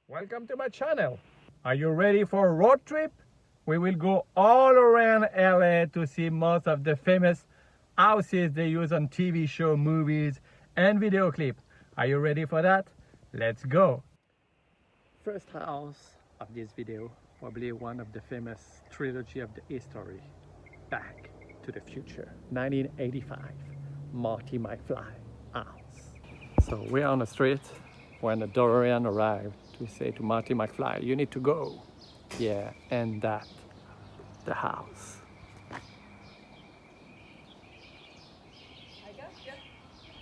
Welcome to my channel. Are you ready for a road trip? We will go all around LA to see most of the famous houses they use on TV show, movies, and video clip. Are you ready for that? Let's go. First house of this video, probably one of the famous trilogy of the history, Back to the Future, 1985, Marty McFly house. So we're on the street when the DeLorean arrived to say to Marty McFly, you need to go. Yeah, and that, the house.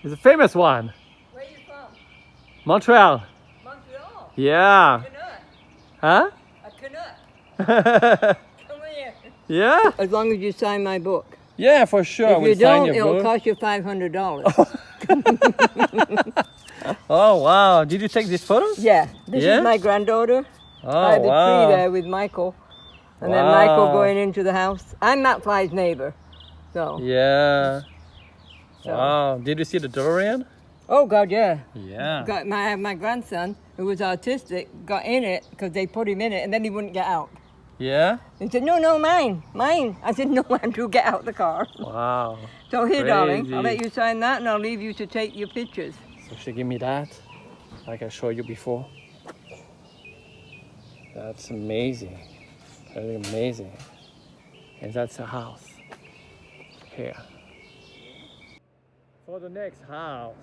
It's a famous one. Where are you from? Montreal. Montreal? Yeah. Canuck. Huh? A Canuck. Come here. Yeah? As long as you sign my book. Yeah, for sure. If you don't, it'll cost you $500. Oh, wow. Did you take these photos? Yeah. This Yeah? is my granddaughter. Oh, By the wow. tree there with Michael. And then Wow. Michael going into the house. I'm McFly's neighbor. So. Yeah. So. Wow. Did you see the DeLorean? Oh, God, yeah. Yeah. Got my grandson, who was autistic, got in it because they put him in it and then he wouldn't get out. Yeah? He said, no, mine. I said, no, Andrew, get out the car. Wow. So here, darling, Crazy. I'll let you sign that and I'll leave you to take your pictures. So she gave me that, like I showed you before. That's amazing. Very amazing. And that's a house here. For the next house,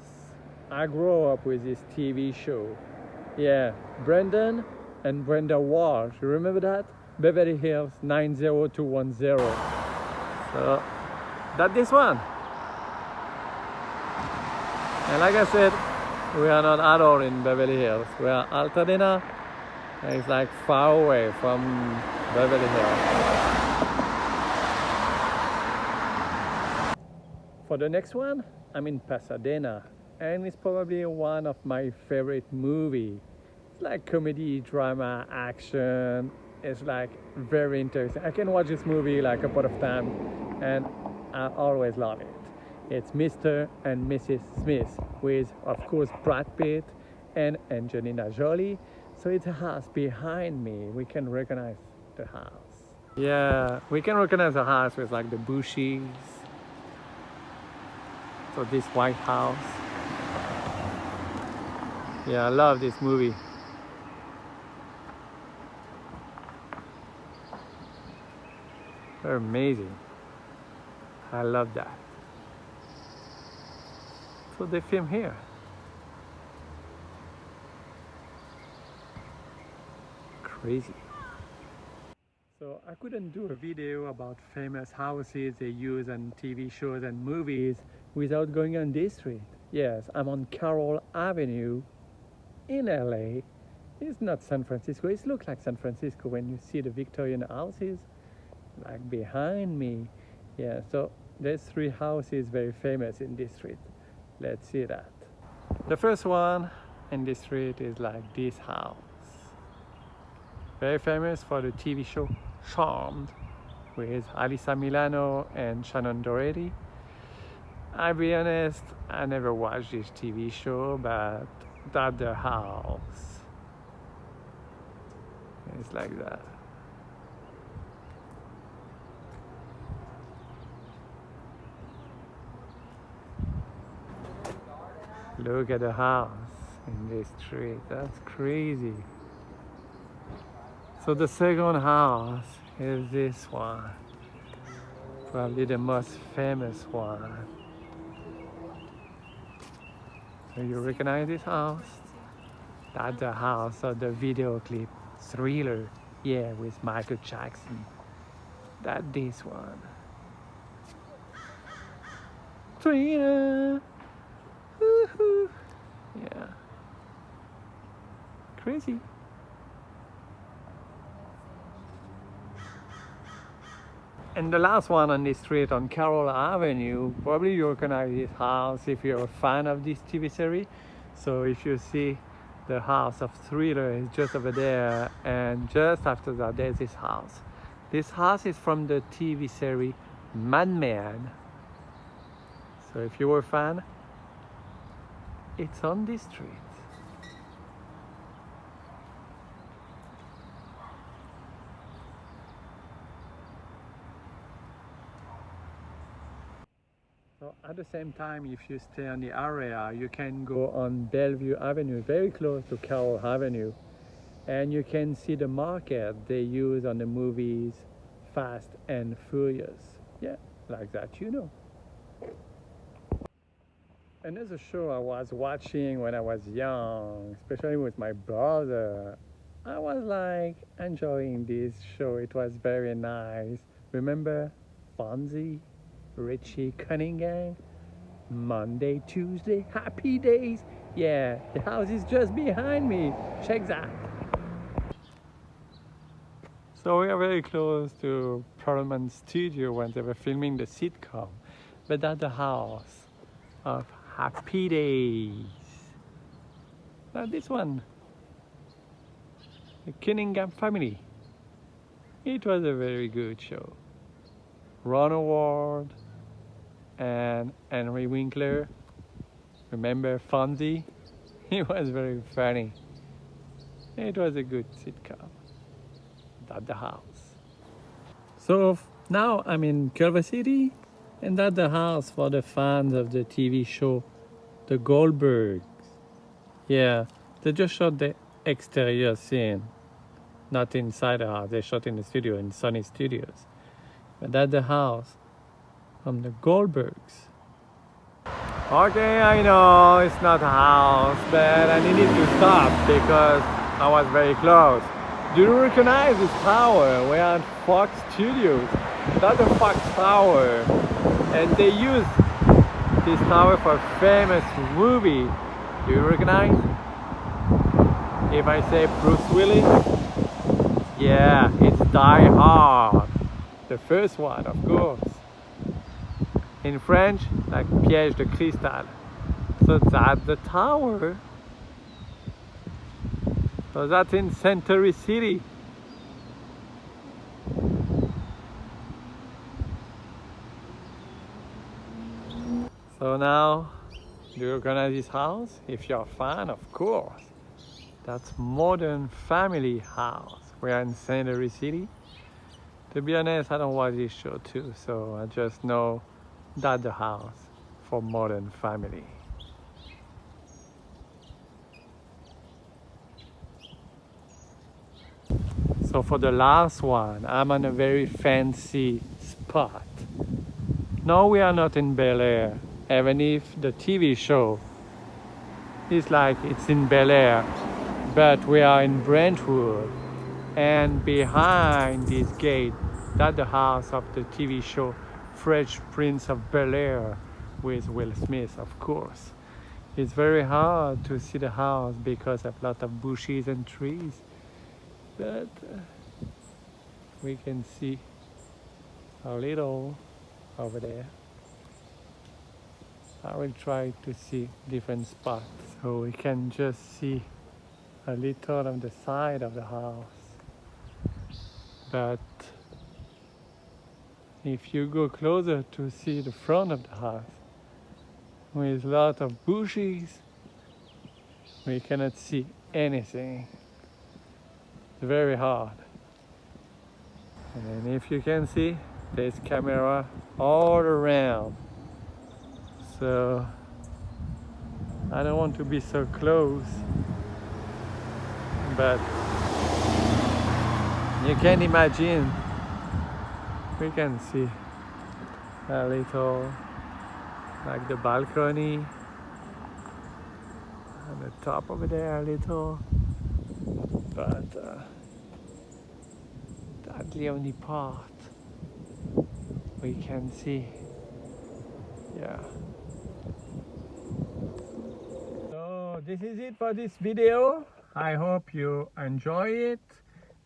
I grew up with this TV show. Yeah, Brendan and Brenda Walsh. You remember that? Beverly Hills 90210. So that's this one. And like I said, we are not at all in Beverly Hills. We are Altadena. And it's like far away from Beverly Hills. For the next one, I'm in Pasadena. And it's probably one of my favorite movies. It's like comedy, drama, action. It's like very interesting. I can watch this movie like a couple of times and I always love it. It's Mr. and Mrs. Smith with, of course, Brad Pitt and Angelina Jolie. So it's a house behind me. We can recognize the house. Yeah, we can recognize the house with like the bushes. So this White House. Yeah, I love this movie. They're amazing. I love that. So they film here. Crazy. So I couldn't do a video about famous houses they use on TV shows and movies without going on this street. Yes, I'm on Carroll Avenue in LA. It's not San Francisco. It looks like San Francisco when you see the Victorian houses like behind me. Yeah, so there's three houses very famous in this street. Let's see that. The first one in this street is like this house. Very famous for the TV show Charmed with Alyssa Milano and Shannon Doherty. I'll be honest, I never watched this TV show, but that's the house. It's like that. Look at the house in this street. That's crazy. So the second house is this one. Probably the most famous one. So you recognize this house? That's the house of the video clip Thriller. Yeah, with Michael Jackson. That's this one. Thriller. Woohoo. Yeah. Crazy. And the last one on this street on Carroll Avenue, probably you recognize this house if you're a fan of this TV series. So if you see the house of Thriller is just over there, and just after that there's this house. This house is from the TV series Mad Men. So if you were a fan, it's on this street. So at the same time, if you stay on the area, you can go on Bellevue Avenue, very close to Carroll Avenue, and you can see the market they use on the movies Fast and Furious. Yeah, like that, you know. Another show I was watching when I was young, especially with my brother, I was like enjoying this show. It was very nice. Remember Fonzie, Richie Cunningham, Monday, Tuesday, Happy Days. Yeah, the house is just behind me. Check that. So we are very close to Perlman's studio when they were filming the sitcom, but at the house of Happy Days. Now this one, the Cunningham family. It was a very good show. Ron Howard and Henry Winkler. Remember Fonzie? He was very funny. It was a good sitcom at the house. So now I'm in Culver City and at the house for the fans of the TV show The Goldbergs. Yeah, they just shot the exterior scene, not inside the house. They shot in the studio, in Sony Studios. But at the house from the Goldbergs. Okay, I know it's not a house, but I needed to stop because I was very close. Do you recognize this tower? We're at Fox Studios. That's the Fox Tower. And they use this tower for a famous movie. Do you recognize? If I say Bruce Willis? Yeah, it's Die Hard. The first one, of course. In French, like Piège de Cristal. So that's the tower. So that's in Century City. So now, do you recognize this house? If you're a fan, of course. That's Modern Family House. We're in Century City. To be honest, I don't watch this show too, so I just know that's the house for Modern Family. So for the last one, I'm on a very fancy spot. No, we are not in Bel Air, even if the TV show is like it's in Bel Air, but we are in Brentwood, and behind this gate, that's the house of the TV show Fresh Prince of Bel Air with Will Smith, of course. It's very hard to see the house because of a lot of bushes and trees, but we can see a little over there. I will try to see different spots so we can just see a little on the side of the house. But if you go closer to see the front of the house with a lot of bushes, we cannot see anything. It's very hard. And if you can see, there's camera all around. So I don't want to be so close, but you can imagine we can see a little, like the balcony on the top over there a little, but that's the only part we can see. Yeah. So this is it for this video. I hope you enjoy it,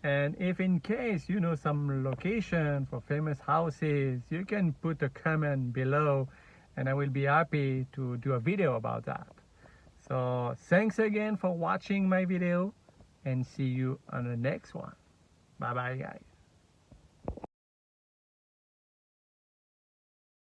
and if in case you know some location for famous houses, you can put a comment below and I will be happy to do a video about that. So thanks again for watching my video and see you on the next one. Bye bye guys.